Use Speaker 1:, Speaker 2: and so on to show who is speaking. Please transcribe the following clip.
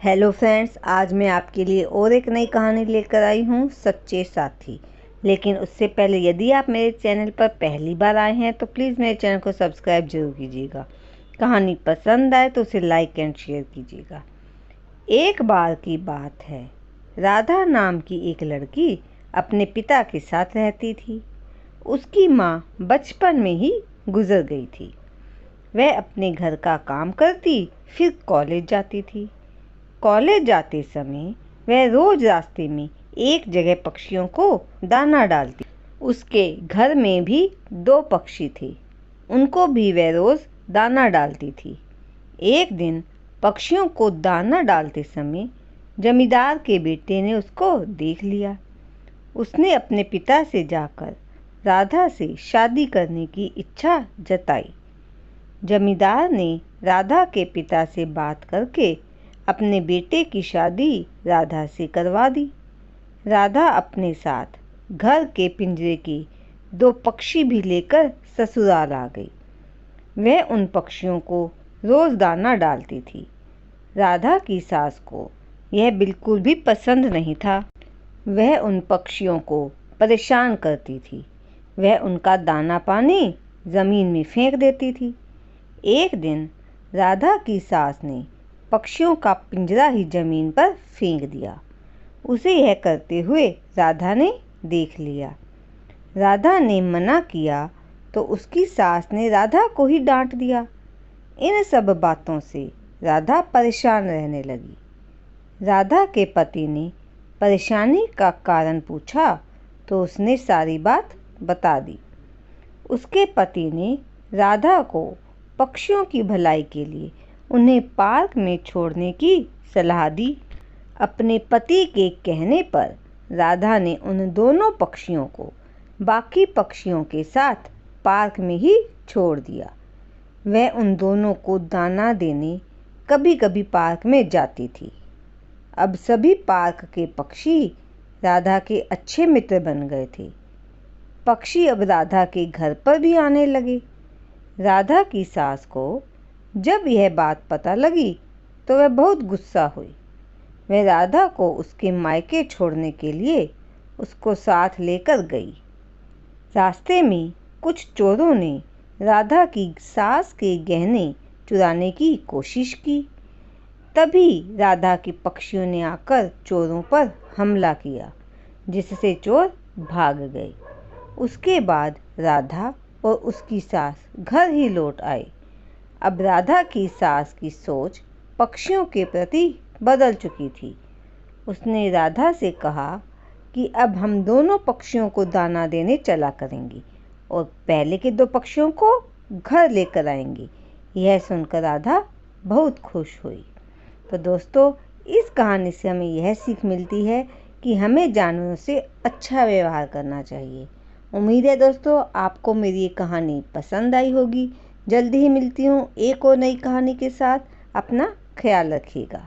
Speaker 1: Hello friends, आज मैं आपके लिए और एक नई कहानी लेकर आई हूँ, सच्चे साथी। लेकिन उससे पहले यदि आप मेरे चैनल पर पहली बार आए हैं तो प्लीज़ मेरे चैनल को सब्सक्राइब जरूर कीजिएगा। कहानी पसंद आए तो उसे लाइक एंड शेयर कीजिएगा। एक बार की बात है, राधा नाम की एक लड़की अपने पिता के साथ रहती थी। उसकी माँ बचपन में ही गुजर गई थी। वह अपने घर का काम करती, फिर कॉलेज जाती थी। कॉलेज जाते समय वह रोज रास्ते में एक जगह पक्षियों को दाना डालती। उसके घर में भी 2 पक्षी थे, उनको भी वह रोज दाना डालती थी। एक दिन पक्षियों को दाना डालते समय जमींदार के बेटे ने उसको देख लिया। उसने अपने पिता से जाकर राधा से शादी करने की इच्छा जताई। जमींदार ने राधा के पिता से बात करके अपने बेटे की शादी राधा से करवा दी। राधा अपने साथ घर के पिंजरे की 2 पक्षी भी लेकर ससुराल आ गई। वह उन पक्षियों को रोज दाना डालती थी। राधा की सास को यह बिल्कुल भी पसंद नहीं था। वह उन पक्षियों को परेशान करती थी। वह उनका दाना पानी जमीन में फेंक देती थी। एक दिन राधा की सास ने पक्षियों का पिंजरा ही जमीन पर फेंक दिया। उसे यह करते हुए राधा ने देख लिया। राधा ने मना किया तो उसकी सास ने राधा को ही डांट दिया। इन सब बातों से राधा परेशान रहने लगी। राधा के पति ने परेशानी का कारण पूछा तो उसने सारी बात बता दी। उसके पति ने राधा को पक्षियों की भलाई के लिए उन्हें पार्क में छोड़ने की सलाह दी। अपने पति के कहने पर राधा ने उन दोनों पक्षियों को बाकी पक्षियों के साथ पार्क में ही छोड़ दिया। वह उन दोनों को दाना देने कभी कभी पार्क में जाती थी। अब सभी पार्क के पक्षी राधा के अच्छे मित्र बन गए थे। पक्षी अब राधा के घर पर भी आने लगे। राधा की सास को जब यह बात पता लगी तो वह बहुत गुस्सा हुई। वह राधा को उसके मायके छोड़ने के लिए उसको साथ लेकर गई। रास्ते में कुछ चोरों ने राधा की सास के गहने चुराने की कोशिश की। तभी राधा के पक्षियों ने आकर चोरों पर हमला किया, जिससे चोर भाग गए। उसके बाद राधा और उसकी सास घर ही लौट आई। अब राधा की सास की सोच पक्षियों के प्रति बदल चुकी थी। उसने राधा से कहा कि अब हम दोनों पक्षियों को दाना देने चला करेंगे और पहले के 2 पक्षियों को घर लेकर आएंगे। यह सुनकर राधा बहुत खुश हुई। तो दोस्तों, इस कहानी से हमें यह सीख मिलती है कि हमें जानवरों से अच्छा व्यवहार करना चाहिए। उम्मीद है दोस्तों आपको मेरी ये कहानी पसंद आई होगी। जल्दी ही मिलती हूँ एक और नई कहानी के साथ। अपना ख्याल रखिएगा।